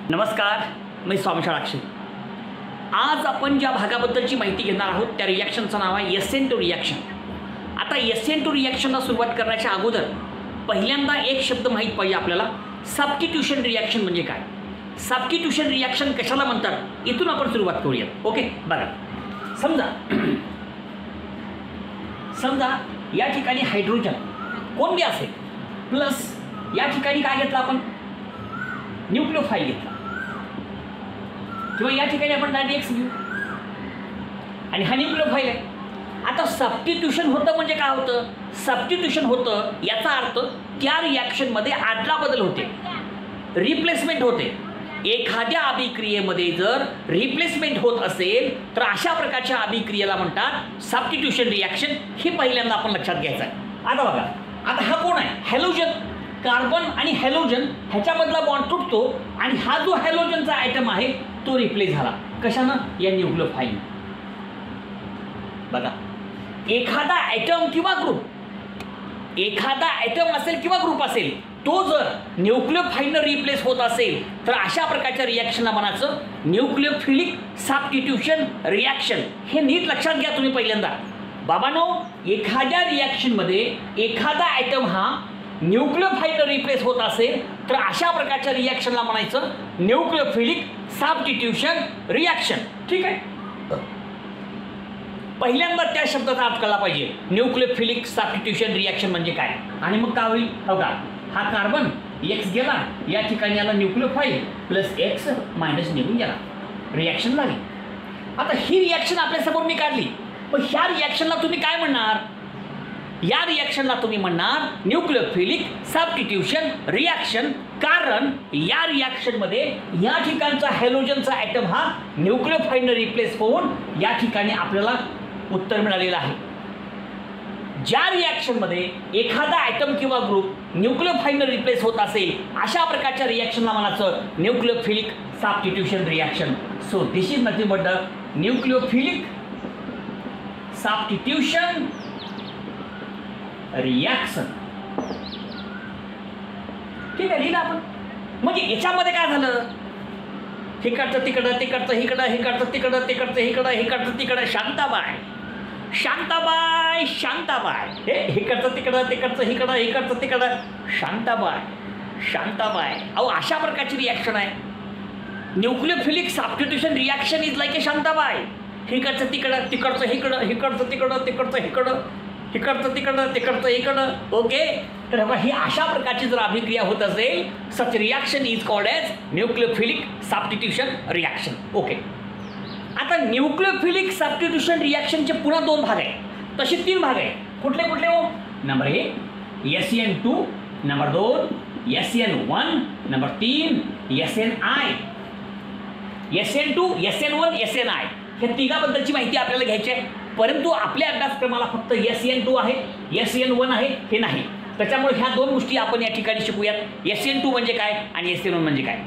नमस्कार, मी स्वामी शाळाक्षी. आज आपण ज्या भागाबद्दलची माहिती घेणार आहोत त्या रिॲक्शनचं नाव आहे SN2 रिॲक्शन. आता SN2 रिॲक्शनला सुरुवात करण्याच्या अगोदर पहिल्यांदा एक शब्द माहीत पाहिजे आपल्याला. सबस्टिट्यूशन रिॲक्शन म्हणजे काय, सबस्टिट्यूशन रिॲक्शन कशाला म्हणतात, इथून आपण सुरुवात करूयात. ओके, बघा. समजा या ठिकाणी हायड्रोजन कोण बी असेल प्लस या ठिकाणी काय घेतलं आपण, न्यूक्लियोफाईल घेतला, किंवा या ठिकाणी आपण डायरेक्ट X घेऊ आणि हा न्यूक्लियोफाईल आहे. आता सबस्टिट्यूशन होतं म्हणजे काय होतं, सबस्टिट्यूशन होतं याचा अर्थ त्या रिॲक्शनमध्ये आदला बदल होते, रिप्लेसमेंट होते. एखाद्या अभिक्रियेमध्ये जर रिप्लेसमेंट होत असेल तर अशा प्रकारच्या अभिक्रियेला म्हणतात सबस्टिट्यूशन रिॲक्शन. हे पहिल्यांदा आपण लक्षात घ्यायचं आहे. आता बघा, आता हा कोण आहे, हॅलोजन. कार्बन आणि हॅलोजन ह्याच्यामधला बॉन्ड तुटतो आणि हा जो हॅलोजनचा आयटम आहे तो रिप्लेस झाला कशानं, या न्यूक्लियोफाईल. बघा, एखादा आयटम किंवा ग्रुप, एखादा आयटम असेल किंवा ग्रुप असेल, तो जर न्यूक्लियोफाईलनं रिप्लेस होत असेल तर अशा प्रकारच्या रिॲक्शनला म्हणायचं न्यूक्लियोफिलिक सबस्टिट्यूशन रिॲक्शन. हे नीट लक्षात घ्या तुम्ही पहिल्यांदा. बाबांनो, एखाद्या रिॲक्शनमध्ये एखादा आयटम हा न्यूक्लियोफाईलनं रिप्लेस होत असेल तर अशा प्रकारच्या रिॲक्शनला म्हणायचं न्यूक्लियोफिलिक सबस्टिट्यूशन रिॲक्शन. ठीक आहे, पहिल्यांदा त्या शब्दाचा अर्थ कळला पाहिजे. न्यूक्लियोफिलिक सबस्टिट्यूशन रिॲक्शन म्हणजे काय. आणि मग काय होईल, हो का, हा कार्बन X गेला, या ठिकाणी आला न्यूक्लियोफाईल प्लस X मायनस निघून गेला, रिॲक्शन झाली. आता ही रिॲक्शन आपल्यासमोर मी काढली, पण ह्या रिॲक्शनला तुम्ही काय म्हणणार, या रिॲक्शनला तुम्ही म्हणणार न्यूक्लियोफिलिक सबस्टिट्यूशन रिॲक्शन. कारण या रिॲक्शनमध्ये या ठिकाणचा हॅलोजनचा आयटम हा न्यूक्लियोफाईलनं रिप्लेस होऊन या ठिकाणी आपल्याला उत्तर मिळालेलं आहे. ज्या रिॲक्शनमध्ये एखादा आयटम किंवा ग्रुप न्यूक्लियोफाईलनं रिप्लेस होत असेल अशा प्रकारच्या रिॲक्शनला म्हणायचं nucleophilic substitution reaction. So this is nothing but the nucleophilic substitution reaction. ठीक आहे, लिहिलं आपण. म्हणजे याच्यामध्ये काय झालं, हिकडचं तिकडं, तिकडचं हिकडं, हिकडचं तिकडं, तिकडचं हिकडं, हिकडचं तिकडं. शांताबाई शांताबाई शांताबाई, हे हिकडचं तिकडं, तिकडचं हिकडं, हिकडचं तिकडं. शांताबाई शांताबाई. अहो, अशा प्रकारची रिॲक्शन आहे. Nucleophilic substitution reaction is like a Shantabai. हिकडचं तिकडं, तिकडचं हिकडं, हिकडचं तिकडं, तिकडचं हिकडं, हिकडचं तिकडं, तिकडचं इकडं. ओके, तर ही अशा प्रकारची जर अभिक्रिया होत असेल such reaction is called as nucleophilic substitution reaction. Okay, आता न्यूक्लियोफिलिक सबस्टिट्यूशन रिॲक्शनचे पुन्हा दोन भाग आहे, तसे तीन भाग आहे. कुठले कुठले हो, number 1 SN2, number 2 SN1, number 3 SNI. SN2, SN1, SNI हे तिघाबद्दलची माहिती आपल्याला घ्यायची आहे. परंतु आपल्या अभ्यासक्रमाला फक्त SN2 आहे, SN1 आहे हे नाही. त्याच्यामुळे ह्या दोन गोष्टी आपण या ठिकाणी शिकूयात. SN2 म्हणजे काय आणि SN1 म्हणजे काय.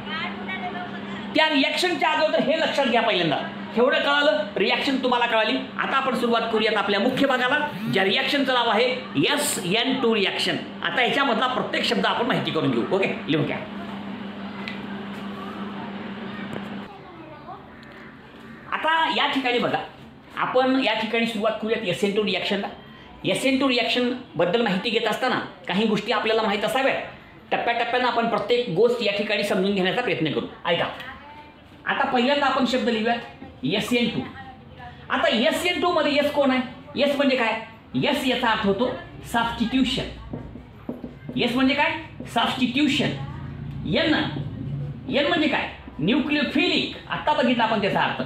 त्या रिॲक्शनच्या अगोदर हे लक्षात घ्या पहिल्यांदा. एवढं कळालं, रिॲक्शन तुम्हाला कळाली. आता आपण सुरुवात करूयात आपल्या मुख्य भागाला, ज्या रिॲक्शनचं नाव आहे SN2 रिॲक्शन. आता याच्यामधला प्रत्येक शब्द आपण माहिती करून घेऊ. ओके, लिहून घ्या. आता या ठिकाणी बघा, आपण या ठिकाणी सुरुवात करूयात SN2 रिॲक्शनला. SN2 रिॲक्शन बद्दल माहिती घेत असताना काही गोष्टी आपल्याला माहीत असाव्यात. टप्प्याटप्प्यानं आपण प्रत्येक गोष्ट या ठिकाणी समजून घेण्याचा प्रयत्न करू. ऐका, आता पहिल्यांदा आपण शब्द लिहूयात SN2. आता SN2 मध्ये S कोण आहे, S म्हणजे काय, S याचा अर्थ होतो सबस्टिट्यूशन. S म्हणजे काय, सबस्टिट्यूशन. N म्हणजे काय, न्यूक्लियोफिलिक. आता बघितलं आपण त्याचा अर्थ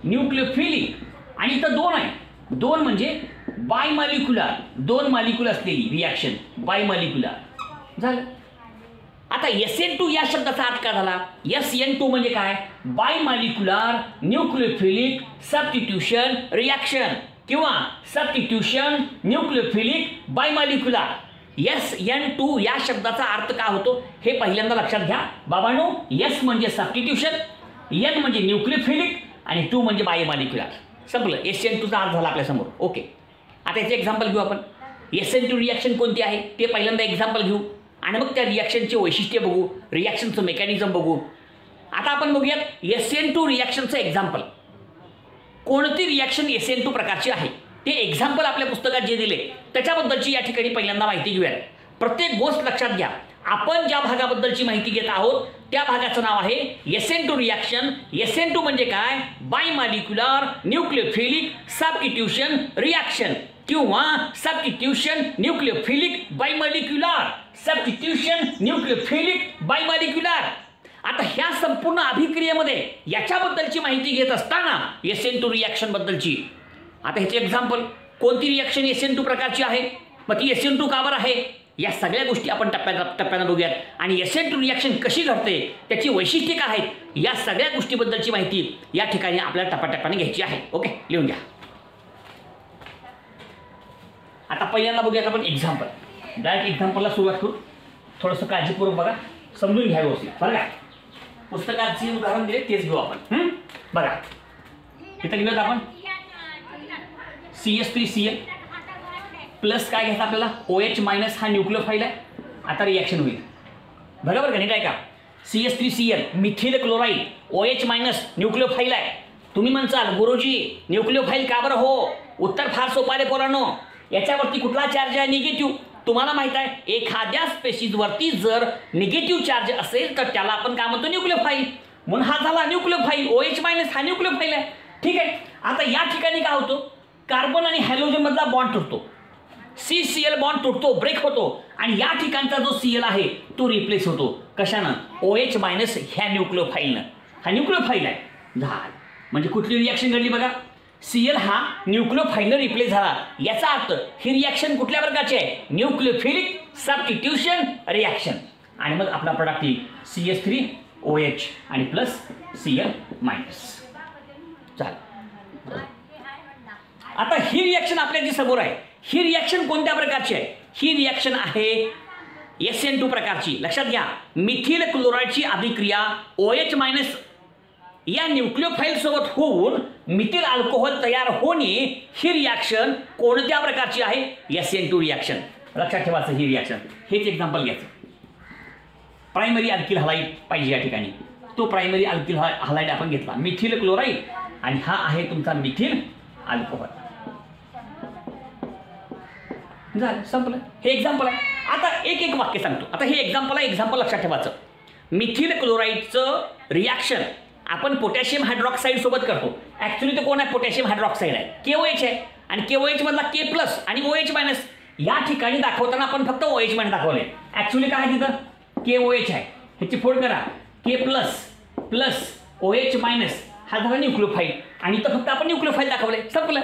न्यूक्लियोफिलिक. आणि इथं दोन आहे, दोन म्हणजे बायमॉलिक्युलर, दोन मॉलिक्युल असलेली रिॲक्शन, बायमॉलिक्युलर झालं. आता SN2 या शब्दाचा अर्थ काय झाला, SN2 म्हणजे काय, बायमॉलिक्युलर न्यूक्लियोफिलिक सबस्टिट्यूशन रिॲक्शन किंवा सबस्टिट्यूशन न्यूक्लियोफिलिक बायमॉलिक्युलर. SN2 या शब्दाचा अर्थ काय होतो हे पहिल्यांदा लक्षात घ्या बाबांनो. S म्हणजे सबस्टिट्यूशन, N म्हणजे न्यूक्लियोफिलिक आणि 2 म्हणजे बायोमॉलिक्युलर. संपलं, SN2चा अर्थ झाला आपल्यासमोर. ओके, आता याचे एक्झाम्पल घेऊ आपण. SN2 रिॲक्शन कोणती आहे ते पहिल्यांदा एक्झाम्पल घेऊ आणि मग त्या रिॲक्शनचे वैशिष्ट्य बघू, रिॲक्शनचं मेकॅनिझम बघू आता आपण बघूयात SN2 रिॲक्शनचं एक्झाम्पल. कोणती रिॲक्शन SN2 प्रकारची आहे ते एक्झाम्पल आपल्या पुस्तकात जे दिले त्याच्याबद्दलची या ठिकाणी पहिल्यांदा माहिती घेऊयात. प्रत्येक गोष्ट लक्षात घ्या. आपण ज्या भागाबद्दलची माहिती घेत आहोत त्या भागाचं नाव आहे SN2 रिॲक्शन. SN2 म्हणजे काय? बायमॉलिक्युलर न्यूक्लियोफिलिक सबस्टिट्यूशन रिॲक्शन किंवा सबस्टिट्यूशन न्यूक्लियोफिलिक बायमॉलिक्युलर, सबस्टिट्यूशन न्यूक्लियोफिलिक बायमॉलिक्युलर. आता ह्या संपूर्ण अभिक्रियेमध्ये याच्याबद्दलची माहिती घेत असताना SN2 रिॲक्शन बद्दलची आता ह्याचे एक्झाम्पल, कोणती रिॲक्शन SN2 प्रकारची आहे, मग ती SN2 का बरं आहे, या सगळ्या गोष्टी आपण टप्प्यानं बघूयात. आणि SN2 रिॲक्शन कशी घडते, त्याची वैशिष्ट्ये काय आहेत, या सगळ्या गोष्टीबद्दलची माहिती या ठिकाणी आपल्याला टप्प्याटप्प्याने घ्यायची आहे. ओके, लिहून घ्या. आता पहिल्यांदा बघूयात आपण एक्झाम्पल. डायरेक्ट एक्झाम्पलला सुरुवात करू. थोडंसं काळजीपूर्वक बघा, समजून घ्या व्यवस्थित. बरं का, पुस्तकात जे उदाहरण दिले तेच घेऊ आपण. बघा इथं लिहूयात आपण CH3Cl प्लस काय घ्यायचं आपल्याला, OH मायनस हा न्यूक्लियोफाईल आहे. आता रिॲक्शन होईल बरोबर का, नीट आहे का. CH3Cl methyl chloride, OH minus nucleophile आहे. तुम्ही म्हणसाल गुरुजी न्यूक्लियोफाईल का बरं हो, उत्तर फार सोपं आहे पोरांनो. याच्यावरती कुठला चार्ज आहे, निगेटिव्ह. तुम्हाला माहित आहे एखाद्या स्पेशीजवरती जर निगेटिव्ह चार्ज असेल तर त्याला आपण काय म्हणतो, न्यूक्लियोफाईल. म्हणून हा झाला न्यूक्लियोफाईल, OH मायनस हा न्यूक्लियोफाईल आहे. ठीक आहे. आता या ठिकाणी काय होतो, कार्बन आणि हायड्रोजन मधला बॉन्ड तुटतो, CCl बॉन्ड तुटतो, ब्रेक होतो आणि या ठिकाणचा जो Cl आहे तो रिप्लेस होतो. कशानं, OH मायनस ह्या न्यूक्लियोफाईलनं. हा न्यूक्लियोफाईल आहे. झालं म्हणजे कुठली रिॲक्शन घडली बघा, Cl हा न्यूक्लियोफाईलनं रिप्लेस झाला. याचा अर्थ ही रिॲक्शन कुठल्या प्रकारची आहे, न्यूक्लियोफिलिक सबस्टिट्यूशन रिॲक्शन. आणि मग आपला प्रोडक्ट येईल CH3OH आणि प्लस Cl मायनस. चालेल. आता ही रिॲक्शन आपल्या जी समोर आहे, ही रिॲक्शन कोणत्या प्रकारची आहे, ही रिॲक्शन आहे SN2 प्रकारची. लक्षात घ्या, मिथिल क्लोराईडची अभिक्रिया OH मायनस या न्यूक्लियोफाईल सोबत होऊन मिथिल अल्कोहोल तयार होणे, ही रिॲक्शन कोणत्या प्रकारची आहे, SN2 रिॲक्शन. लक्षात ठेवायचं ही रिॲक्शन. हेच एक्झाम्पल घ्यायचं. प्रायमरी अल्किल हलाईड पाहिजे या ठिकाणी, तो प्रायमरी अल्किल हलाईड आपण घेतला, मिथिल क्लोराईड, आणि हा आहे तुमचा मिथिल अल्कोहोल. झालं, संपलं. हे एक्झाम्पल आहे. आता एक वाक्य सांगतो. आता हे एक्झाम्पल आहे, एक्झाम्पल लक्षात ठेवायचं. मिथिल क्लोराईडचं रिॲक्शन आपण पोटॅशियम हायड्रॉक्साईड सोबत करतो. ॲक्च्युली ते कोण आहे, पोटॅशियम हायड्रॉक्साईड आहे, KOH आहे. आणि KOH मधला K प्लस आणि OH मायनस. या ठिकाणी दाखवताना आपण फक्त OH मायनस दाखवले. ॲक्च्युली काय आहे तिथं, KOH आहे. ह्याची फोड करा, K plus plus OH minus हा झाला न्यूक्लियोफाईल आणि इथं फक्त आपण न्यूक्लियोफाईल दाखवले, संपलं.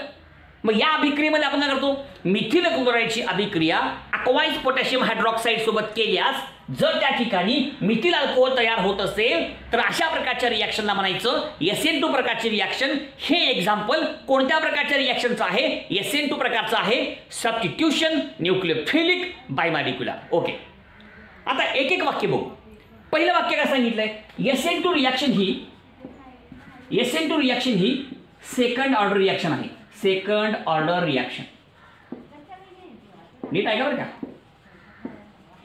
मग या अभिक्रियेमध्ये आपण काय करतो, मिथिल क्लोराईडची अभिक्रिया अक्वाईज पोटॅशियम हायड्रॉक्साईड सोबत केल्यास जर त्या ठिकाणी मिथिल अल्कोहोल तयार होत असेल तर अशा प्रकारच्या रिॲक्शनला म्हणायचं SN2 प्रकारची रिॲक्शन. हे एक्झाम्पल कोणत्या प्रकारच्या रिॲक्शनचं आहे, SN2 प्रकारचं आहे, सबस्टिट्यूशन न्यूक्लियोफिलिक बायमॉलिक्युलर. ओके. आता एक वाक्य बघू. पहिलं वाक्य काय सांगितलंय, SN2 रिॲक्शन ही सेकंड ऑर्डर रिॲक्शन आहे. सेकंड ऑर्डर रिॲक्शन नीट आहे का बरं का,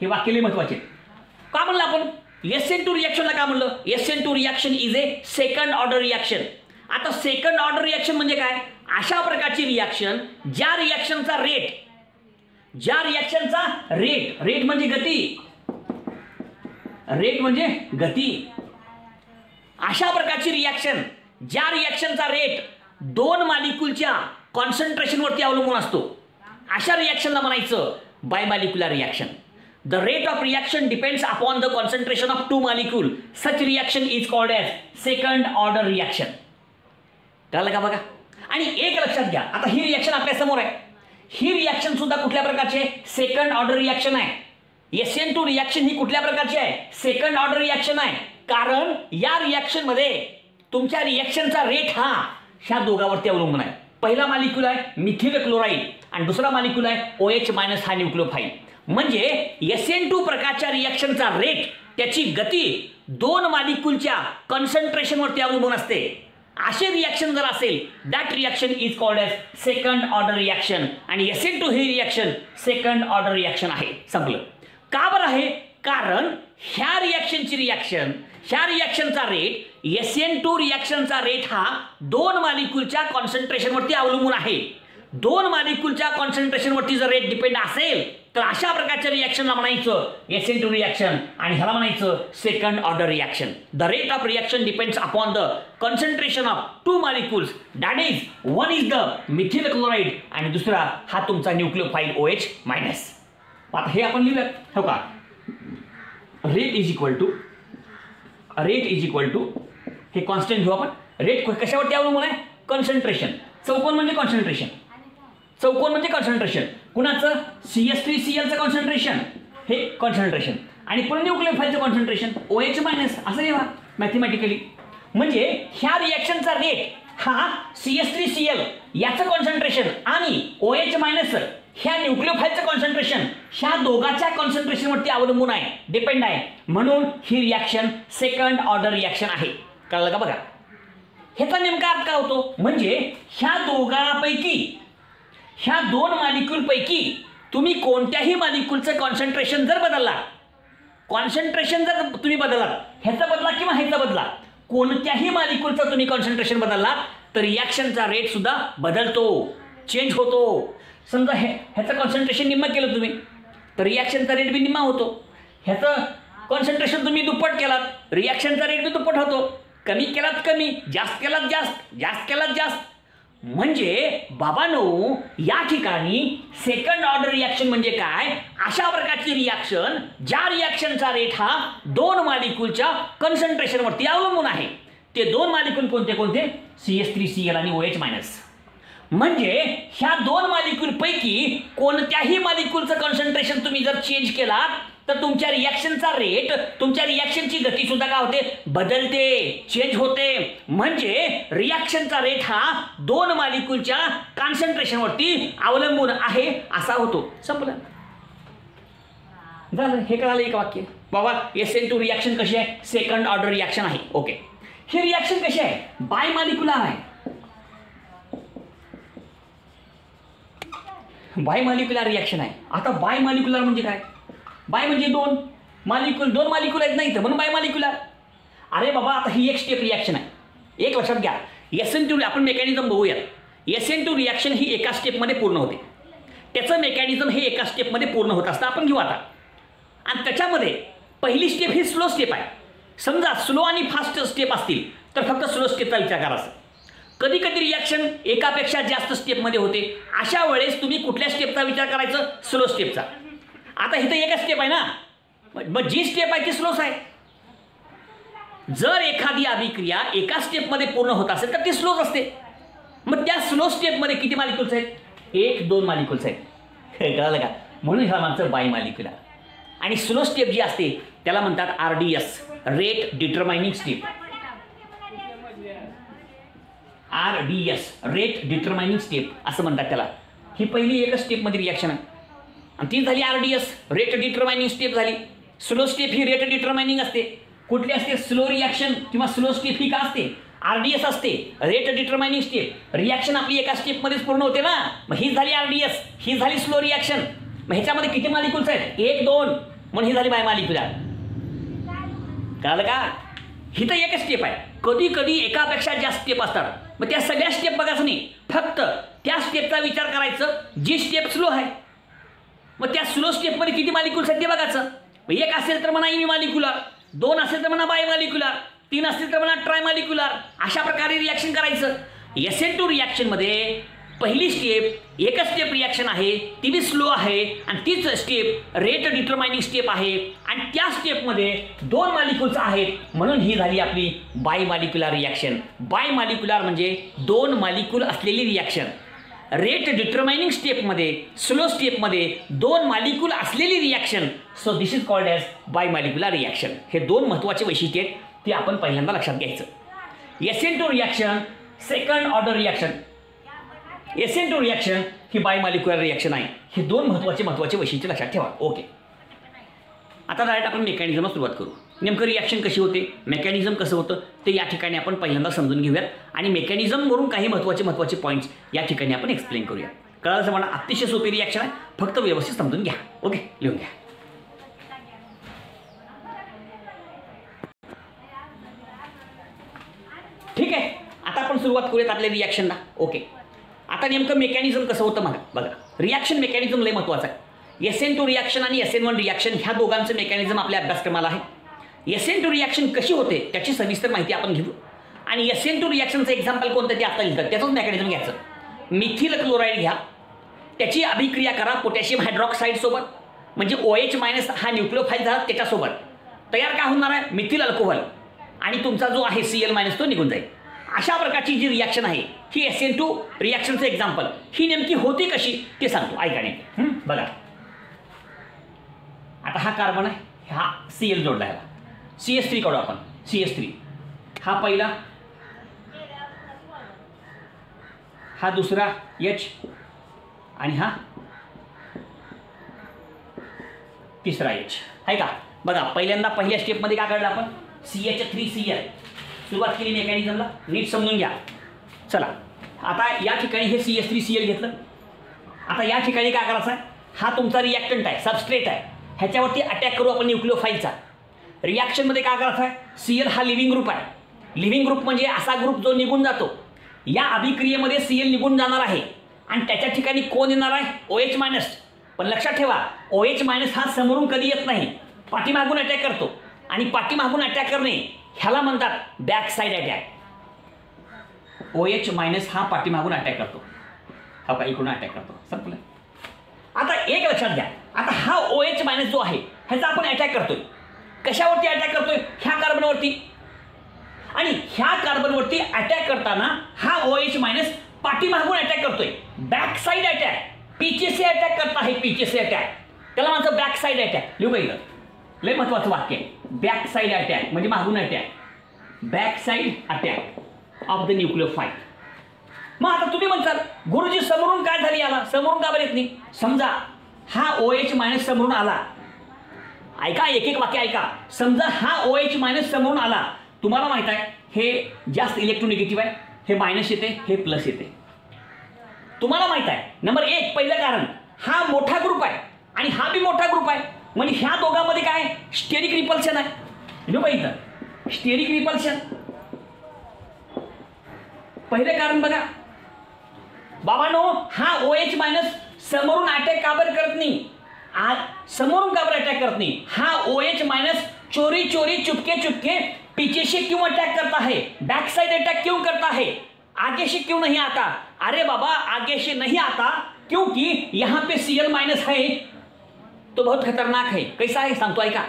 हे वाक्य लई महत्वाचे. का म्हणलं आपण SN2 रिॲक्शनला, का म्हणलं SN2 reaction is a second order reaction. आता सेकंड ऑर्डर रिॲक्शन म्हणजे काय, अशा प्रकारची रिॲक्शन ज्या रिॲक्शनचा रेट म्हणजे गती, अशा प्रकारची रिॲक्शन ज्या रिॲक्शनचा रेट दोन मॉलिक्यूलच्या कॉन्सन्ट्रेशनवरती अवलंबून असतो, अशा रिॲक्शनला म्हणायचं बायमॉलिक्युलर reaction. The rate of reaction depends upon the concentration of two molecules. Such reaction is called as second order reaction. कळलं का बघा. आणि एक लक्षात घ्या, आता ही रिॲक्शन आपल्या समोर आहे. ही रिॲक्शन सुद्धा कुठल्या प्रकारची आहे, सेकंड ऑर्डर रिॲक्शन आहे. SN2 रिॲक्शन ही कुठल्या प्रकारची आहे, सेकंड ऑर्डर रिॲक्शन आहे. कारण या रिॲक्शन मध्ये तुमच्या रिॲक्शनचा रेट हा ह्या दोघांवरती अवलंबून आहे. पहिला मॉलिक्यूल आहे मिथिल क्लोराईड आणि दुसरा मॉलिक्यूल आहे OH मायनस हा न्यूक्लियोफाईल. म्हणजे SN2 प्रकारच्या रिॲक्शनचा रेट, त्याची गती दोन मॉलिक्यूलच्या कॉन्सन्ट्रेशनवरती अवलंबून असते. असे रिॲक्शन जर असेल, that reaction is called as second order reaction. आणि SN2 ही रिॲक्शन सेकंड ऑर्डर रिॲक्शन आहे. संपलं. का बरं आहे, कारण ह्या रिॲक्शनचा रेट SN2 रिॲक्शनचा रेट हा 2 मॉलिक्यूलच्या कॉन्सन्ट्रेशनवरती अवलंबून आहे. 2 मॉलिक्यूलच्या कॉन्सन्ट्रेशनवरती जर रेट डिपेंड असेल तर अशा प्रकारच्या रिॲक्शनला म्हणायचं SN2 रिॲक्शन आणि ह्याला म्हणायचं second order reaction. The rate of reaction depends upon the concentration of 2 molecules, that is one is the methyl chloride आणि दुसरा हा तुमचा न्यूक्लियोफाइल OH मायनस. आता हे आपण लिहूयात. हो का, रेट इज इक्वल टू हे कॉन्स्टंट घेऊ आपण. रेट कशावरती अवलंबून आहे? कॉन्सन्ट्रेशन. चौकोन म्हणजे कॉन्सन्ट्रेशन. कुणाचं? CH3Clचं कॉन्सन्ट्रेशन, हे कॉन्सन्ट्रेशन आणि पुन्हा न्यूक्लियोफाइलचं कॉन्सन्ट्रेशन OH मायनस असं लिहा मॅथमॅटिकली. म्हणजे ह्या रिॲक्शनचा रेट हा CH3Cl याचं कॉन्सन्ट्रेशन आणि OH मायनस ह्या न्यूक्लियोफाइलचं कॉन्सन्ट्रेशन ह्या दोघांच्या कॉन्सन्ट्रेशनवरती अवलंबून आहे, डिपेंड आहे. म्हणून ही रिॲक्शन सेकंड ऑर्डर रिॲक्शन आहे. कळलं का? बघा ह्याचा नेमका अर्थ काय होतो? म्हणजे ह्या दोघांपैकी, ह्या 2 मॉलिक्यूलपैकी तुम्ही कोणत्याही मॉलिक्यूलचं कॉन्सन्ट्रेशन जर बदललात, ह्याचा बदला किंवा ह्याचा बदला, कोणत्याही मॉलिक्यूलचं तुम्ही कॉन्सन्ट्रेशन बदललात तर रिॲक्शनचा रेट सुद्धा बदलतो, चेंज होतो. समजा ह्याचं कॉन्सन्ट्रेशन निम्मा केलं तुम्ही तर रिॲक्शनचा रेट बी निम्मा होतो. ह्याचं कॉन्सन्ट्रेशन तुम्ही दुप्पट केलात रिॲक्शनचा रेट बी दुप्पट होतो. कमी केलात कमी, जास्त केलात जास्त. म्हणजे बाबांनो या ठिकाणी सेकंड ऑर्डर रिॲक्शन म्हणजे काय? अशा प्रकारची रिॲक्शन ज्या रिॲक्शनचा रेट हा 2 मॉलिक्यूलच्या कॉन्सन्ट्रेशनवरती अवलंबून आहे. ते 2 मॉलिक्यूल कोणते? CH3Cl आणि OH मायनस. म्हणजे ह्या 2 मॉलिक्यूलपैकी कोणत्याही मॉलिक्यूलचं कॉन्सन्ट्रेशन तुम्ही जर चेंज केलात तर तुमच्या रिॲक्शनचा रेट, तुमच्या रिॲक्शनची गती सुद्धा काय होते? बदलते, चेंज होते. म्हणजे रिॲक्शनचा रेट हा 2 मॉलिक्यूलच्या कॉन्सन्ट्रेशनवरती अवलंबून आहे असा होतो. संपलं, झालं. हे कळालं एक वाक्य. बाबा SN2 रिॲक्शन कशी आहे? सेकंड ऑर्डर रिॲक्शन आहे. ओके. ही रिॲक्शन कशी आहे? बाय मॉलिक्युलर आहे. बाय मॉलिक्युलर रिॲक्शन आहे. आता बाय मॉलिक्युलर म्हणजे काय? बाय म्हणजे 2 मॉलिक्यूल आहेत नाही तर म्हणून बाय मॉलिक्युलर. अरे बाबा आता ही एक स्टेप रिॲक्शन आहे. एक लक्षात घ्या, SN2 आपण मेकॅनिझम बघूयात. SN2 रिॲक्शन ही एका स्टेपमध्ये पूर्ण होते. त्याचं मेकॅनिझम हे एका स्टेपमध्ये पूर्ण होत असतं. आपण घेऊ आता. आणि त्याच्यामध्ये पहिली स्टेप ही स्लो स्टेप आहे. समजा स्लो आणि फास्ट स्टेप असतील तर फक्त स्लो स्टेपचा विचार करायचा. कधी कधी रिॲक्शन एकापेक्षा जास्त स्टेपमध्ये होते. अशा वेळेस तुम्ही कुठल्या स्टेपचा विचार करायचं? स्लो स्टेपचा. आता इथं एकच स्टेप आहे ना, मग जी स्टेप आहे ती स्लोच आहे. जर एखादी अभिक्रिया एका स्टेपमध्ये पूर्ण होत असेल तर ती स्लोच असते. मग त्या स्लो स्टेपमध्ये किती मॉलिक्यूल्स आहेत? 1-2 मॉलिक्यूल्स आहेत. कळलं का? म्हणून ह्या मागचं बाय मॉलिक्युलर. आणि स्लो स्टेप जी असते त्याला म्हणतात RDS, rate determining step. RDS, rate determining step असं म्हणतात त्याला. ही पहिली एकच स्टेपमध्ये रिॲक्शन आहे आणि ती झाली RDS, रेट डिटरमाइनिंग स्टेप झाली. स्लो स्टेप ही रेट डिटरमाइनिंग असते. कुठली असते? स्लो रिॲक्शन किंवा स्लो स्टेप ही का असते? RDS असते, रेट डिटरमाइनिंग स्टेप. रिॲक्शन आपली एका स्टेपमध्येच पूर्ण होते ना, मग ही झाली RDS, ही झाली स्लो रिॲक्शन. मग ह्याच्यामध्ये किती मॉलिक्यूल्स आहेत? 1-2, म्हणून ही झाली बाय मॉलिक्युलर. कळलं का? ही तर एकच स्टेप आहे. कधी कधी एकापेक्षा जास्त स्टेप असतात. मग त्या सगळ्या स्टेप बघायचं नाही, फक्त त्या स्टेपचा विचार करायचं जी स्टेप स्लो आहे. मग त्या स्लो स्टेपमध्ये किती मॉलिक्यूल्स आहेत ते बघायचं. एक असेल तर म्हणा युनिमॉलिक्युलर, 2 असेल तर म्हणा बायमॉलिक्युलर, 3 असेल तर म्हणा ट्रायमॉलिक्युलर. अशा प्रकारे रिॲक्शन करायचं. SN2 रिॲक्शनमध्ये पहिली स्टेप एकच स्टेप रिॲक्शन आहे, ती बी स्लो आहे आणि तीच स्टेप रेट डिटरमाइनिंग स्टेप आहे आणि त्या स्टेपमध्ये 2 मॉलिक्यूल्स आहेत, म्हणून ही झाली आपली बायमॉलिक्युलर रिॲक्शन. बायमॉलिक्युलर म्हणजे 2 मॉलिक्यूल असलेली रिॲक्शन. रेट डिटरमाइनिंग स्टेपमध्ये, स्लो स्टेपमध्ये 2 मॉलिक्यूल असलेली reaction. So this is called as bimolecular reaction. हे 2 महत्त्वाचे वैशिष्ट्य आहेत, ते आपण पहिल्यांदा लक्षात घ्यायचं. SN2 reaction second order reaction. SN2 reaction ही बायमॉलिक्युलर रिॲक्शन आहे. हे 2 महत्त्वाचे वैशिष्ट्य लक्षात ठेवा. ओके. आता डायरेक्ट आपण मेकॅनिझमला सुरुवात करू. नेमकं रिॲक्शन कशी होते, मेकॅनिझम कसं होतं ते या ठिकाणी आपण पहिल्यांदा समजून घेऊयात आणि मेकॅनिझमवरून काही महत्त्वाचे पॉईंट्स या ठिकाणी आपण एक्सप्लेन करूया. कळालं मला? अतिशय सोपी रिॲक्शन आहे, फक्त व्यवस्थित समजून घ्या. ओके, लिहून घ्या. सुरुवात करूयात आपल्या रिॲक्शनला. ओके, आता नेमकं मेकॅनिझम कसं होतं बघा. रिॲक्शन मेकॅनिझम लय महत्त्वाचं आहे. SN2 रिॲक्शन आणि SN1 रिॲक्शन ह्या दोघांचं मेकॅनिझम आपल्या अभ्यासक्रमाला आहे. SN2 रिॲक्शन कशी होते त्याची सविस्तर माहिती आपण घेऊ. आणि SN2 रिॲक्शनचं एक्झाम्पल कोणतं ते आता लिहितात, त्याचंच मेकॅनिझम घ्यायचं. मिथिल क्लोराईड घ्या, त्याची अभिक्रिया करा पोटॅशियम हायड्रॉक्साईड सोबत, म्हणजे OH मायनस हा न्यूक्लिओफाईल झाला त्याच्यासोबत तयार काय होणार आहे, मिथिल अल्कोहल, आणि तुमचा जो आहे Cl मायनस तो निघून जाईल. अशा प्रकारची जी रिॲक्शन आहे ही SN2 रिॲक्शनचं एक्झाम्पल. ही नेमकी होती कशी ते सांगतो, ऐका नेमकी. बघा, आता हा कार्बन आहे, हा Cl जोडला आहे, CH3 काढू आपण. CH3 हा पहिला, हा दुसरा H, आणि हा तिसरा H आहे का. बघा, पहिल्यांदा पहिल्या स्टेपमध्ये काय काढलं आपण, CH3Cl. सुरुवात केली मेकॅनिझमला, नीट समजून घ्या. चला, आता या ठिकाणी हे CH3Cl घेतलं. आता या ठिकाणी काय करायचं आहे, हा तुमचा रिॲक्टंट आहे, सबस्ट्रेट आहे, ह्याच्यावरती अटॅक करू आपण न्यूक्लिओफाईलचा. रिॲक्शनमध्ये काय करायचं आहे, Cl हा लिव्हिंग ग्रुप आहे. लिव्हिंग ग्रुप म्हणजे असा ग्रुप जो निघून जातो. या अभिक्रियेमध्ये Cl निघून जाणार आहे आणि त्याच्या ठिकाणी कोण येणार आहे, OH मायनस. पण लक्षात ठेवा, OH मायनस हा समोरून कधी येत नाही, पाठीमागून अटॅक करतो. आणि पाठीमागून अटॅक करणे ह्याला म्हणतात back side attack. OH minus हा पाठीमागून अटॅक करतो, हा का इकडून अटॅक करतो. संपलं. आता एक लक्षात घ्या, आता हा OH मायनस जो आहे ह्याचा आपण अटॅक करतोय. कशावरती अटॅक करतोय, ह्या कार्बनवरती. आणि ह्या कार्बनवरती अटॅक करताना हा OH मायनस पाठीमागून अटॅक करतोय, बॅक साईड अटॅक. पीछे से अटॅक करता है, पीछे से अटॅक, त्याला म्हणतो बॅक साईड अटॅक. लिहू का इथं, लय महत्वाचं वाक्य आहे. बॅक साईड अटॅक म्हणजे मागून attack, back side attack of the nucleophile. मग आता तुम्ही म्हणताल गुरुजी समोरून काय झाली, आला समोरून का बरं येत नाही. समजा हा OH मायनस समोरून आला, ऐका एक एक वाक्य ऐका. समजा हा OH मायनस समोरून आला, तुम्हाला माहित आहे हे जास्त इलेक्ट्रोनिगेटिव्ह आहे, हे मायनस येते, हे प्लस येते. तुम्हाला माहित आहे नंबर एक, पहिलं कारण हा मोठा ग्रुप आहे आणि हा बी मोठा ग्रुप आहे, म्हणजे ह्या दोघांमध्ये काय स्टेरिक रिपल्शन आहे. इथं स्टेरिक रिपल्शन पहिलं कारण बघा बाबांनो. हा OH मायनस समोरून अटॅक का बरं करत नाही, समोरून का बरं अटॅक करत नहीं. हा OH माइनस चोरी चोरी चुपके चुपके पीछे से क्यों अटैक करता है, बैक साइड अटैक क्यों करता है, आगे से क्यों नहीं आता. अरे बाबा आगे से नहीं आता क्योंकि यहां पे Cl माइनस है तो बहुत खतरनाक है. कैसा है सांगतो ऐका.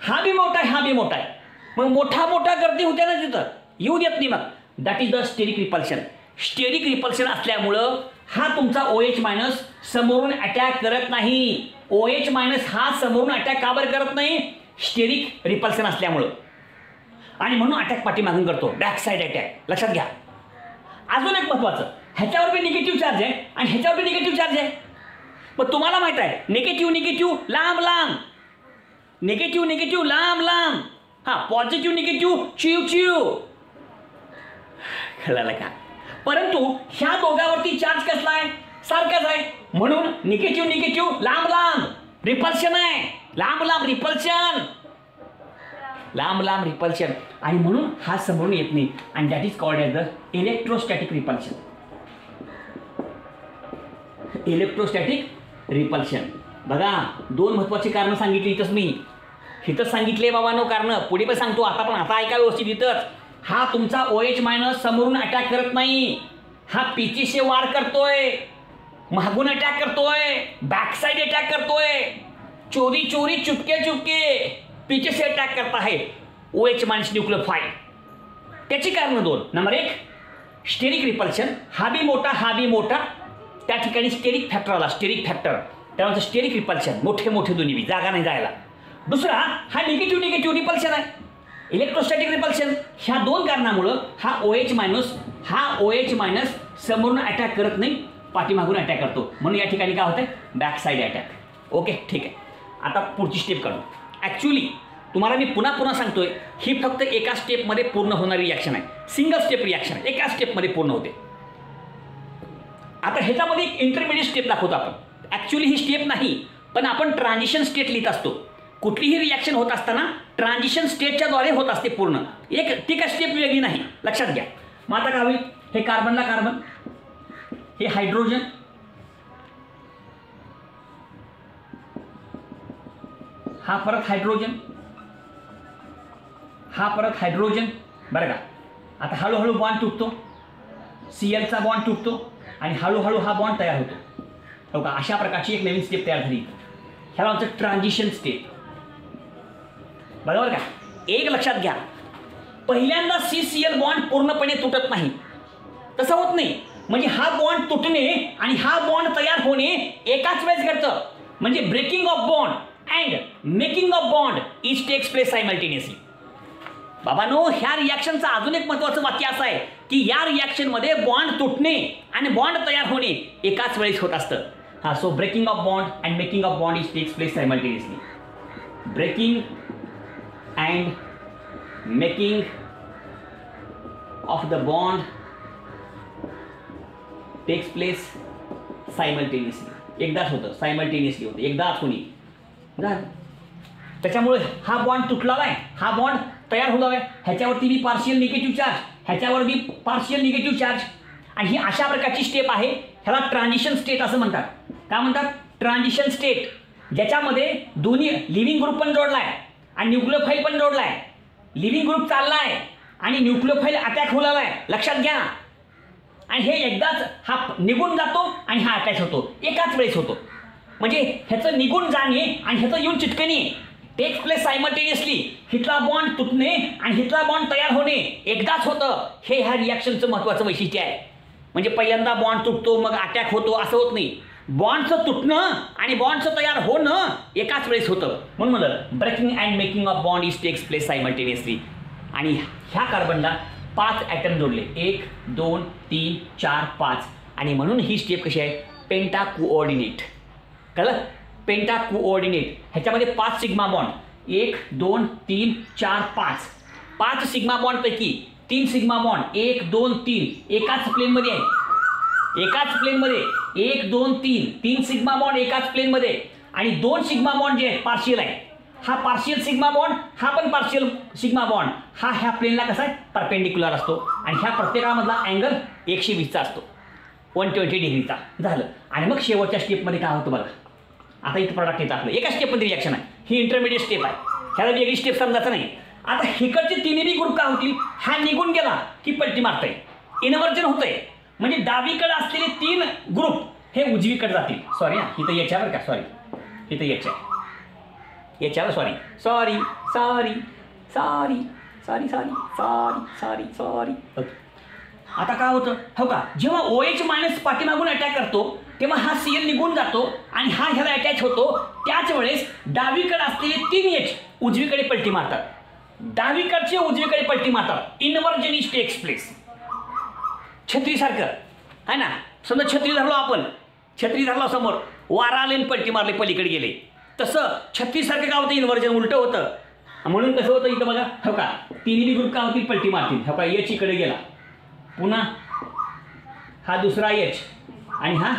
हा भी मोठा आहे, हा भी मोठा आहे, मग मोठा मोठा गर्दी होते ना तिथं, येऊ देत नाही. मग that is the steric repulsion. Steric repulsion असल्यामुळं हा तुमचा OH मायनस समोरून अटॅक करत नाही. OH मायनस हा समोरून अटॅक का बरं करत नाही, स्टेरिक रिपल्शन असल्यामुळं, आणि म्हणून अटॅक पाठीमागून करतो, बॅक साइड अटॅक. लक्षात घ्या. अजून एक महत्वाचं, ह्याच्यावर बी निगेटिव्ह चार्ज आहे आणि ह्याच्यावर बी निगेटिव्ह चार्ज आहे. पण तुम्हाला माहित आहे निगेटिव्ह निगेटिव्ह लांब लांब, निगेटिव्ह निगेटिव्ह लांब लांब, हा पॉझिटिव्ह निगेटिव्ह चिव चिव. कळलं का. परंतु ह्या दोघांवरती चार्ज कसला आहे, सारखाच आहे, म्हणून निगेटिव्ह निगेटिव्ह लांब लांब रिपल्शन आहे, लांब लांब रिपल्शन, लांब लांब रिपल्शन, आणि म्हणून हा समोरून येत नाही. आणि that is called as the electrostatic repulsion. Electrostatic repulsion. बघा दोन महत्वाची कारण सांगितली इथंच मी, इथंच सांगितले बाबांनो कारण, पुढे पण सांगतो. आता पण आता ऐका व्यवस्थित. इथंच हा तुमचा OH मायनस समोरून अटॅक करत नाही, हा पीछे से वार करतोय, मागून अटॅक करतोय, बॅक साइड अटॅक करतोय, चोरी चोरी चुपके चुपके पीछे से अटॅक करता है OH मायनस न्यूक्लियोफाइल. त्याची कारण दोन. नंबर एक स्टेरिक रिपल्शन, हा बी मोठा हा बी मोठा, त्या ठिकाणी स्टेरिक फॅक्टर आला, स्टेरिक फॅक्टर, त्यामुळे स्टेरिक रिपल्शन, मोठे मोठे दोन्ही बी, जागा नाही जायला. दुसरा हा निगेटिव्ह निगेटिव्ह रिपल्शन आहे, इलेक्ट्रोस्टॅटिक रिपल्शन. ह्या दोन कारणामुळं हा OH मायनस समोरून अटॅक करत नाही, पाठीमागून अटॅक करतो, म्हणून या ठिकाणी काय होतंय, बॅक साइड अटॅक. ओके ठीक आहे. आता पुढची स्टेप काढू. ॲक्च्युली तुम्हाला मी पुन्हा पुन्हा सांगतोय, ही फक्त एका स्टेपमध्ये पूर्ण होणारी रिॲक्शन आहे, सिंगल स्टेप रिॲक्शन, एका स्टेपमध्ये पूर्ण होते. आता ह्याच्यामध्ये एक इंटरमिडिएट स्टेप दाखवतो आपण. ॲक्च्युली ही स्टेप नाही, पण आपण ट्रान्झिशन स्टेट लिहित असतो. कुठलीही रिॲक्शन होत असताना ट्रान्झिशन स्टेटच्या द्वारे होत असते पूर्ण, एक ती का स्टेप वेगळी नाही, लक्षात घ्या. मग आता काय होईल, हे कार्बनला कार्बन, हे हायड्रोजन, हा परत हायड्रोजन, हा परत हायड्रोजन, बरं का. आता हळूहळू बॉन्ड तुटतो, Clचा बॉन्ड तुटतो आणि हळूहळू हा बॉन्ड तयार होतो. हो का, अशा प्रकारची एक नवीन स्टेप तयार झाली. ह्याला म्हणतात ट्रान्झिशन स्टेप. बरोबर का. एक लक्षात घ्या, पहिल्यांदा CCl बॉन्ड पूर्णपणे तुटत नाही, तसं होत नाही. म्हणजे हा बॉन्ड तुटणे आणि हा बॉन्ड तयार होणे एकाच वेळेस घडतं. म्हणजे breaking of bond and making of bond is takes place simultaneously. बाबांनो, ह्या रिॲक्शनचं अजून एक महत्त्वाचं वाक्य असं आहे की या रिॲक्शनमध्ये बॉन्ड तुटणे आणि बॉन्ड तयार होणे एकाच वेळेस होत असतं. हा, so breaking of bond and making of bond is takes place simultaneously. Breaking and making of the bond takes place simultaneously. एकदाच होतं, सायमल्टेनियसली होतं, एकदाच होणे झालं. त्याच्यामुळे हा बॉन्ड तुटला आहे, हा बॉन्ड तयार होतो आहे, ह्याच्यावरती बी पार्शियल निगेटिव्ह चार्ज, ह्याच्यावर बी पार्शियल निगेटिव्ह चार्ज. आणि ही अशा प्रकारची स्टेप आहे, ह्याला ट्रान्झिशन स्टेट असं म्हणतात. काय म्हणतात? ट्रान्झिशन स्टेट, ज्याच्यामध्ये दोन्ही लिव्हिंग ग्रुप पण जोडला आहे आणि न्यूक्लियोफाईल पण जोडला आहे. लिव्हिंग ग्रुप चालला आहे आणि न्यूक्लियोफाईल अटॅक होऊ लागला आहे, लक्षात घ्या. आणि हे एकदाच हा निघून जातो आणि हा अटॅच होतो, एकाच वेळेस होतो. म्हणजे ह्याचं निघून जाणे आणि ह्याचं येऊन चिटकणे टेक्स प्लेस सायमल्टेनियसली. हिटला बॉन्ड तुटणे आणि हिटला बॉन्ड तयार होणे एकदाच होतं. हे ह्या रिॲक्शनचं महत्त्वाचं वैशिष्ट्य आहे. म्हणजे पहिल्यांदा बॉन्ड तुटतो मग अटॅक होतो असं होत नाही. बॉन्डचं तुटणं आणि बॉन्डचं तयार होणं एकाच वेळेस होतं. म्हणून म्हणलं breaking and making of bond is takes place simultaneously. आणि ह्या कार्बनला 5 ॲटम जोडले, 1 2 3 4 5. आणि म्हणून ही स्टेप कशी आहे? पेंटा कोऑर्डिनेट. कळलं? पेंटा कोऑर्डिनेट. ह्याच्यामध्ये 5 सिग्मा बॉन्ड, 1 2 3 4 5. 5 सिग्मा बॉन्डपैकी 3 सिग्मा बॉन्ड 1 2 3 एकाच प्लेनमध्ये आहे. एकाच प्लेनमध्ये 1 2 3 3 सिग्मा बॉन्ड एकाच प्लेनमध्ये. आणि 2 सिग्मा बॉन्ड जे आहेत पार्शियल आहे. हा पार्शियल सिग्मा बॉन्ड, हा पण पार्शियल सिग्मा बॉन्ड. हा ह्या प्लेनला कसा आहे? परपेंडिक्युलर असतो. आणि ह्या प्रत्येकामधला अँगल 120चा असतो, 120 डिग्रीचा. झालं. आणि मग शेवटच्या स्टेपमध्ये काय होतं बघा. आता इथं प्रोडक्ट येतं आपलं, एका स्टेपमध्ये रिॲक्शन आहे. ही इंटरमिडिएट स्टेप आहे, ह्याला वेगळी स्टेप समजायचं नाही. आता हिकडचे तिन्ही ग्रुप काय होतील? हा निघून गेला की पलटी मारतंय, इनव्हर्जन होतंय. म्हणजे डावीकडे असलेले 3 ग्रुप हे उजवीकडे जातील. सॉरी हा, इथं याच्यावर का, सॉरी इथं याच्यावर sorry sorry sorry sorry sorry sorry sorry sorry sorry. आता काय होतं हो का, जेव्हा OH मायनस पाठीमागून अटॅक करतो तेव्हा हा Cl निघून जातो आणि हा ह्याला अटॅच होतो. त्याच वेळेस डावीकडे असलेले 3 H उजवीकडे पलटी मारतात, डावीकडचे उजवीकडे पलटी मारतात. Inversion is takes place. छत्रीसारखं आहे ना. समजा छत्री धरलो आपण, छत्री धरला समोर, वारा आले पलटी मारले, पलीकडे गेले. तसं छत्रीसारखं काय होतं? इन्व्हर्जन उलटं होतं. म्हणून कसं होतं इथं बघा हो का, तिन्ही ग्रुप काय होतील? पलटी मारतील. हो का, H इकडे गेला, पुन्हा हा दुसरा H आणि हा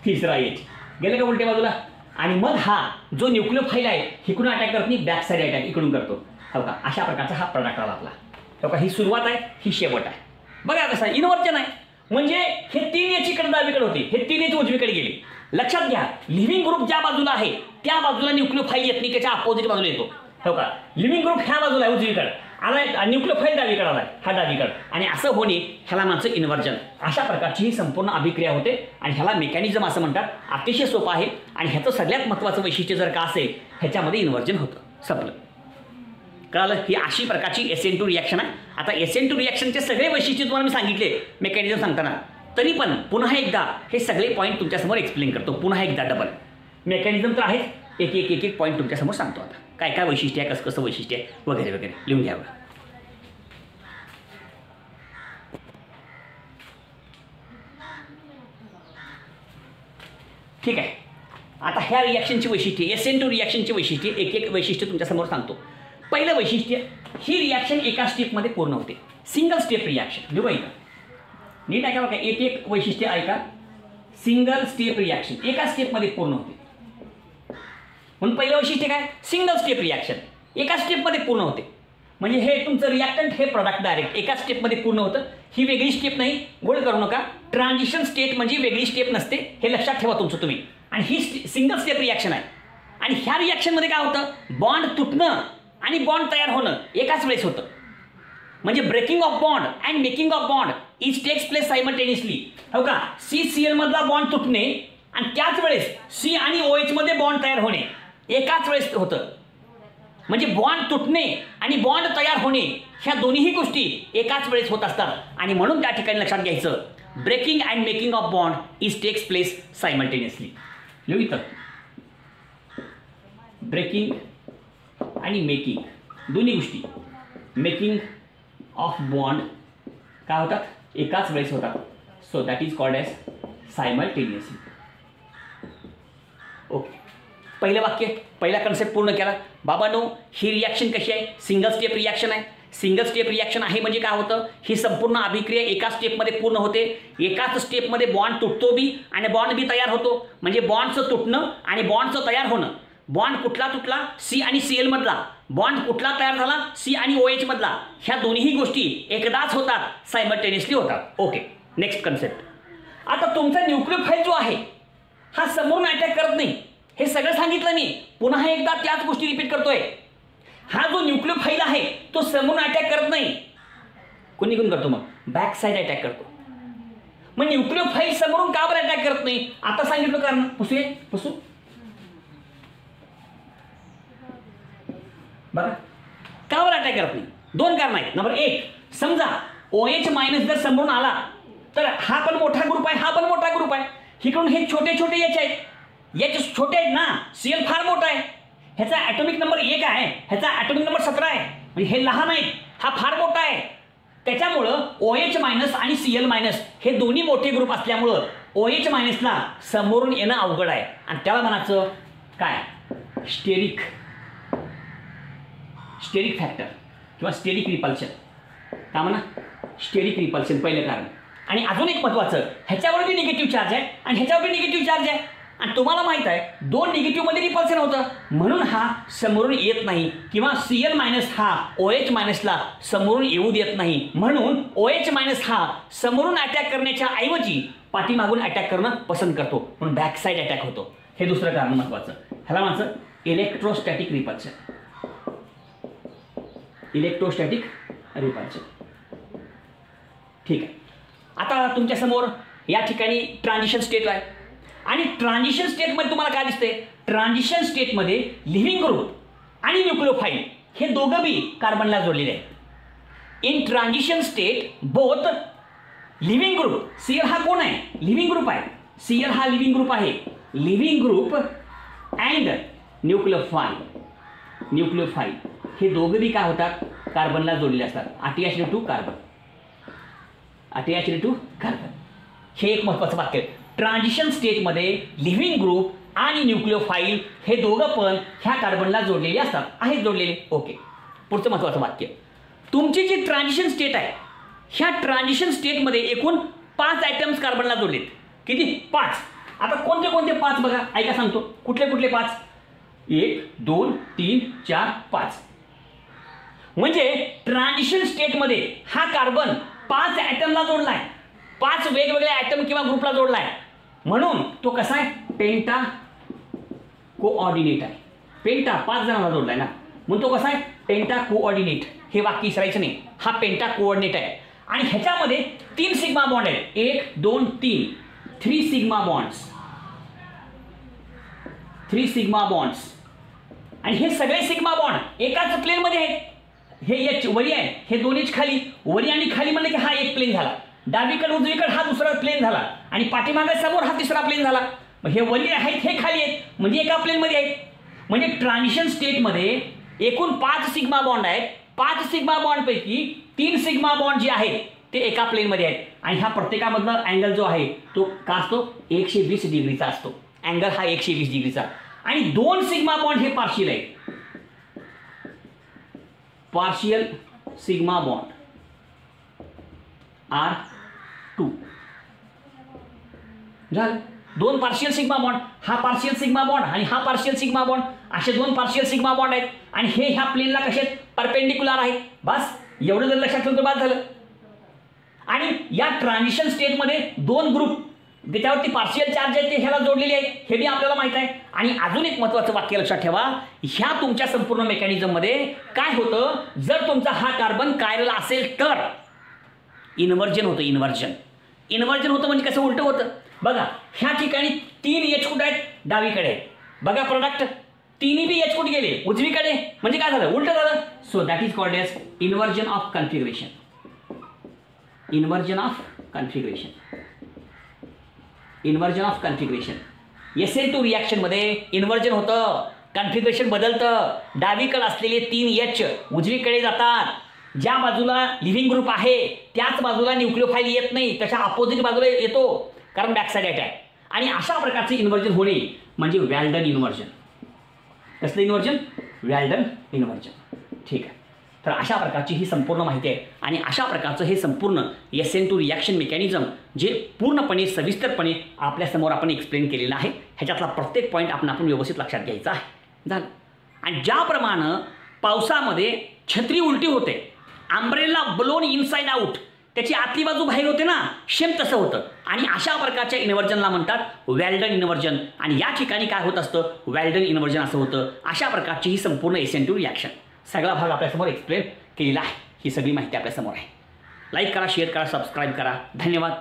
तिसरा H गेले का उलट्या बाजूला. आणि मग हा जो न्यूक्लियोफाईल आहे इकडून अटॅक करत नाही, बॅक साईड अटॅक इकडून करतो. हो का, अशा प्रकारचा हा प्रोडक्ट आला आपला. हो का, ही सुरुवात आहे, ही शेवट आहे. बघा कसं इन्व्हर्जन आहे. म्हणजे हे 3 H इकडे डावीकडे होते, हे 3 H उजवीकडे गेले. लक्षात घ्या, लिव्हिंग ग्रुप ज्या बाजूला आहे त्या बाजूला न्यूक्लियोफाईल येत नाही, त्याच्या अपोजिट बाजूला येतो. हो का, लिव्हिंग ग्रुप ह्या बाजूला आहे उजवीकडे आलाय, न्यूक्लियोफाईल डावीकडे आलाय, हा डावीकडे. आणि असं होणे ह्याला म्हणतं इन्व्हर्जन. अशा प्रकारची ही संपूर्ण अभिक्रिया होते. आणि ह्याला मेकॅनिझम असं म्हणतात. अतिशय सोपं आहे. आणि ह्याचं सगळ्यात महत्त्वाचं वैशिष्ट्य जर का असेल, ह्याच्यामध्ये इन्व्हर्जन होतं. संपलं. कळालं? ही अशी प्रकारची SN2 रिॲक्शन आहे. आता SN2 रिॲक्शनचे सगळे वैशिष्ट्य तुम्हाला मी सांगितले मेकॅनिझम सांगताना. तरी पण पुन्हा एकदा हे सगळे पॉईंट तुमच्यासमोर एक्सप्लेन करतो. पुन्हा एकदा डबल मेकॅनिझम तर आहे, एक पॉईंट तुमच्यासमोर सांगतो. आता काय काय वैशिष्ट्य आहे, कसं वैशिष्ट्य आहे वगैरे वगैरे लिहून घ्यावं. ठीक आहे. आता ह्या रिॲक्शनची वैशिष्ट्ये, SN2 रिॲक्शनची वैशिष्ट्ये एक वैशिष्ट्य तुमच्यासमोर सांगतो. पहिलं वैशिष्ट्य, ही रिॲक्शन एका स्टेपमध्ये पूर्ण होते. Single step reaction. लिहू इथं नीट ऐका बघा, एक वैशिष्ट्य ऐका. सिंगल स्टेप रिॲक्शन एका स्टेपमध्ये पूर्ण होते. म्हणून पहिलं वैशिष्ट्य काय? सिंगल स्टेप रिॲक्शन एका स्टेपमध्ये पूर्ण होते. म्हणजे हे तुमचं रिॲक्टंट हे प्रोडक्ट डायरेक्ट एका स्टेपमध्ये पूर्ण होतं. ही वेगळी स्टेप नाही, गोल करू नका. ट्रान्झिशन स्टेट म्हणजे वेगळी स्टेप नसते, हे लक्षात ठेवा तुमचं तुम्ही. आणि ही सिंगल स्टेप रिॲक्शन आहे. आणि ह्या रिॲक्शनमध्ये काय होतं, बॉन्ड तुटणं आणि बॉन्ड तयार होणं एकाच वेळेस होतं. म्हणजे breaking of bond and making of bond is takes place simultaneously. हो का, CCl मधला बॉन्ड तुटणे आणि त्याच वेळेस C आणि OH मध्ये बॉन्ड तयार होणे एकाच वेळेस होतं. म्हणजे बॉन्ड तुटणे आणि बॉन्ड तयार होणे ह्या दोन्हीही गोष्टी एकाच वेळेस होत असतात. आणि म्हणून त्या ठिकाणी लक्षात घ्यायचं, breaking and making of bond is takes place simultaneously. लिहू इथं, ब्रेकिंग आणि मेकिंग दोन्ही गोष्टी, मेकिंग ऑफ बॉन्ड काय होतात एकाच वेळेस होतात. So that is called as simultaneously. Okay, पहिलं वाक्य, पहिला कन्सेप्ट पूर्ण केला. बाबांनो, ही रिॲक्शन कशी आहे, सिंगल स्टेप रिॲक्शन आहे. सिंगल स्टेप रिॲक्शन आहे म्हणजे काय होतं, ही संपूर्ण अभिक्रिया एका स्टेपमध्ये पूर्ण होते. एकाच स्टेपमध्ये बॉन्ड तुटतो बी आणि बॉन्ड बी तयार होतो. म्हणजे बॉन्डचं तुटणं आणि बॉन्डचं तयार होणं. बॉन्ड कुठला तुटला, C आणि Cl मधला. बॉन्ड कुठला तयार झाला, C आणि OH मधला. ह्या दोन्ही गोष्टी एकदाच होतात, सायमल्टेनियसली होतात. Okay, next concept. आता तुमचा न्यूक्लियोफाईल जो आहे हा समोरून अटॅक करत नाही, हे सगळं सांगितलं मी. पुन्हा एकदा त्याच गोष्टी रिपीट करतोय. हा जो न्यूक्लियोफाईल आहे तो समोरून अटॅक करत नाही. कोणी कोण करतो, मग बॅक साईड अटॅक करतो. मग न्यूक्लियोफाईल समोरून का बरं अटॅक करत नाही, आता सांगितलं कारण. पुसू बघा, का बरं अटॅक करत नाही. दोन कारण आहेत. नंबर एक, समजा OH मायनस जर समोरून आला तर हा पण मोठा ग्रुप आहे, हा पण मोठा ग्रुप आहे. इकडून हे छोटे छोटे H आहेत, H छोटे आहेत ना, Cl फार मोठा आहे. ह्याचा ॲटॉमिक नंबर 1 आहे, ह्याचा ॲटॉमिक नंबर 17 आहे. म्हणजे हे लहान आहेत, हा फार मोठा आहे. त्याच्यामुळं OH मायनस आणि Cl मायनस हे दोन्ही मोठे ग्रुप असल्यामुळं OH मायनसला समोरून येणं अवघड आहे. आणि त्याला म्हणायचं काय, स्टेरिक फॅक्टर किंवा स्टेरिक रिपल्शन. का म्हणा, स्टेरिक रिपल्शन पहिलं कारण. आणि अजून एक महत्त्वाचं, ह्याच्यावर बी निगेटिव्ह चार्ज आहे आणि ह्याच्यावर बी निगेटिव्ह चार्ज आहे. आणि तुम्हाला माहित आहे 2 निगेटिव्हमध्ये रिपल्शन होतं, म्हणून हा समोरून येत नाही. किंवा Cl मायनस हा OH मायनसला समोरून येऊ देत नाही. म्हणून OH मायनस हा समोरून अटॅक करण्याच्या ऐवजी पाठीमागून अटॅक करणं पसंत करतो, म्हणून बॅक साईड अटॅक होतो. हे दुसरं कारण महत्त्वाचं. ह्याला म्हणायचं इलेक्ट्रोस्टॅटिक रिपल्शन. Electrostatic repulsion. ठीक आहे. आता तुमच्यासमोर या ठिकाणी ट्रान्झिशन स्टेट आहे. आणि ट्रान्झिशन स्टेटमध्ये तुम्हाला काय दिसते, ट्रान्झिशन स्टेटमध्ये लिव्हिंग ग्रुप आणि न्यूक्लियोफाईल हे दोघं बी कार्बनला जोडलेले आहेत. In transition state both leaving group, Cl हा कोण आहे, लिव्हिंग ग्रुप आहे. Cl हा लिव्हिंग ग्रुप आहे. लिव्हिंग ग्रुप अँड न्यूक्लियोफाईल हे दोघं बी काय होतात, कार्बनला जोडलेले असतात. Attached to carbon. हे एक महत्त्वाचं वाक्य आहे. ट्रान्झिशन स्टेटमध्ये लिव्हिंग ग्रुप आणि न्यूक्लियोफाईल हे दोघं पण ह्या कार्बनला जोडलेले असतात, आहेत जोडलेले. ओके, पुढचं महत्त्वाचं वाक्य, तुमची जी ट्रान्झिशन स्टेट आहे ह्या ट्रान्झिशन स्टेटमध्ये एकूण 5 आयटम्स कार्बनला जोडलेत. किती, 5. आता कोणते कोणते 5 बघा, ऐका सांगतो. कुठले कुठले 5, 1 2 3 4 5. म्हणजे ट्रान्झिशन स्टेटमध्ये हा कार्बन 5 ॲटमला जोडलाय, 5 वेगवेगळ्या ॲटम किंवा ग्रुपला जोडलाय. म्हणून तो कसा आहे, पेंटा कोऑर्डिनेट आहे. पेंटा 5 जणांना जोडलाय ना, म्हणून तो कसा आहे, पेंटा कोऑर्डिनेट. हे वाक्य विसरायचं नाही, हा पेंटा कोऑर्डिनेट आहे. आणि ह्याच्यामध्ये 3 सिग्मा बॉन्ड आहेत, 1 2 3, 3 सिग्मा बॉन्ड्स. 3 sigma bonds. आणि हे सगळे सिग्मा बॉन्ड एकाच प्लेनमध्ये आहेत. हे H वरी आहे, हे 2 H खाली. वरी आणि खाली म्हणले की हा एक प्लेन झाला, डावीकडे उजवीकडे हा दुसरा प्लेन झाला आणि पाठीमागे समोर हा तिसरा प्लेन झाला. मग हे वरी आहेत, हे खाली आहेत, म्हणजे एका प्लेनमध्ये आहेत. म्हणजे ट्रान्झिशन स्टेटमध्ये एकूण 5 सिग्मा बॉन्ड आहेत. 5 सिग्मा बॉन्डपैकी 3 सिग्मा बॉन्ड जे आहेत ते एका प्लेनमध्ये आहेत. आणि ह्या प्रत्येकामधला अँगल जो आहे तो का असतो, 120 डिग्रीचा असतो. अँगल हा 120 डिग्रीचा. आणि 2 सिग्मा बॉन्ड हे पार्शियल आहेत. पार्शियल सिग्मा बॉन्ड R2 झालं. 2 पार्शियल सिग्मा बॉन्ड, हा पार्शियल सिग्मा बॉन्ड आणि हा पार्शियल सिग्मा बॉन्ड, असे दोन पार्शियल सिग्मा बॉन्ड आहेत आणि हे ह्या प्लेनला कसे परपेंडिक्युलर आहेत. बस एवढं जर लक्षात ठेवलं तर बाद झालं. आणि या ट्रान्झिशन स्टेटमध्ये दोन ग्रुप त्याच्यावरती पार्शियल चार्ज आहेत ते ह्याला जोडलेले आहेत, हे बी आपल्याला माहित आहे. आणि अजून एक महत्त्वाचं वाक्य लक्षात ठेवा, ह्या तुमच्या संपूर्ण मेकॅनिझममध्ये काय होतं, जर तुमचा हा कार्बन कायरल असेल तर इन्व्हर्जन होतं. इन्व्हर्जन होतं म्हणजे कसं उलटं होतं. बघा ह्या ठिकाणी 3 H कुठे आहेत, डावीकडे आहेत. बघा प्रोडक्ट तिन्ही बी H कुठे गेले, उजवीकडे, म्हणजे काय झालं, उलटं झालं. So that is called as inversion of configuration. Inversion of configuration. SN2 रिॲक्शनमध्ये इन्व्हर्जन होतं, कन्फिगरेशन बदलतं. डावीकडे असलेले 3 H उजवीकडे जातात. ज्या बाजूला लिव्हिंग ग्रुप आहे त्याच बाजूला न्यूक्लिओफाईल येत नाही, त्याच्या अपोजिट बाजूला येतो, कारण बॅकसाइड अटॅक. आणि अशा प्रकारचे इन्व्हर्जन होणे म्हणजे व्हॅल्डन इन्व्हर्जन. कसलं इन्व्हर्जन, व्हॅल्डन इन्व्हर्जन. ठीक आहे. तर अशा प्रकारची ही संपूर्ण माहिती आहे आणि अशा प्रकारचं हे संपूर्ण SN2 रिॲक्शन मेकॅनिझम जे पूर्णपणे सविस्तरपणे आपल्यासमोर आपण एक्सप्लेन केलेलं आहे. ह्याच्यातला प्रत्येक पॉईंट आपण व्यवस्थित लक्षात घ्यायचा आहे. झालं. आणि ज्याप्रमाणे पावसामध्ये छत्री उलटी होते, अम्ब्रेला ब्लोन इनसाइड आउट, त्याची आतली बाजू बाहेर होते ना, सेम तसं होतं. आणि अशा प्रकारच्या इन्व्हर्जनला म्हणतात व्हॅल्डन इन्व्हर्जन. आणि या ठिकाणी काय होत असतं, व्हॅल्डन इन्व्हर्जन असं होतं. अशा प्रकारची ही संपूर्ण SN2 रिॲक्शन सगळा भाग आपल्यासमोर एक्सप्लेन केलेला आहे. ही सगळी माहिती आपल्यासमोर आहे. लाईक करा, शेअर करा, सबस्क्राईब करा. धन्यवाद.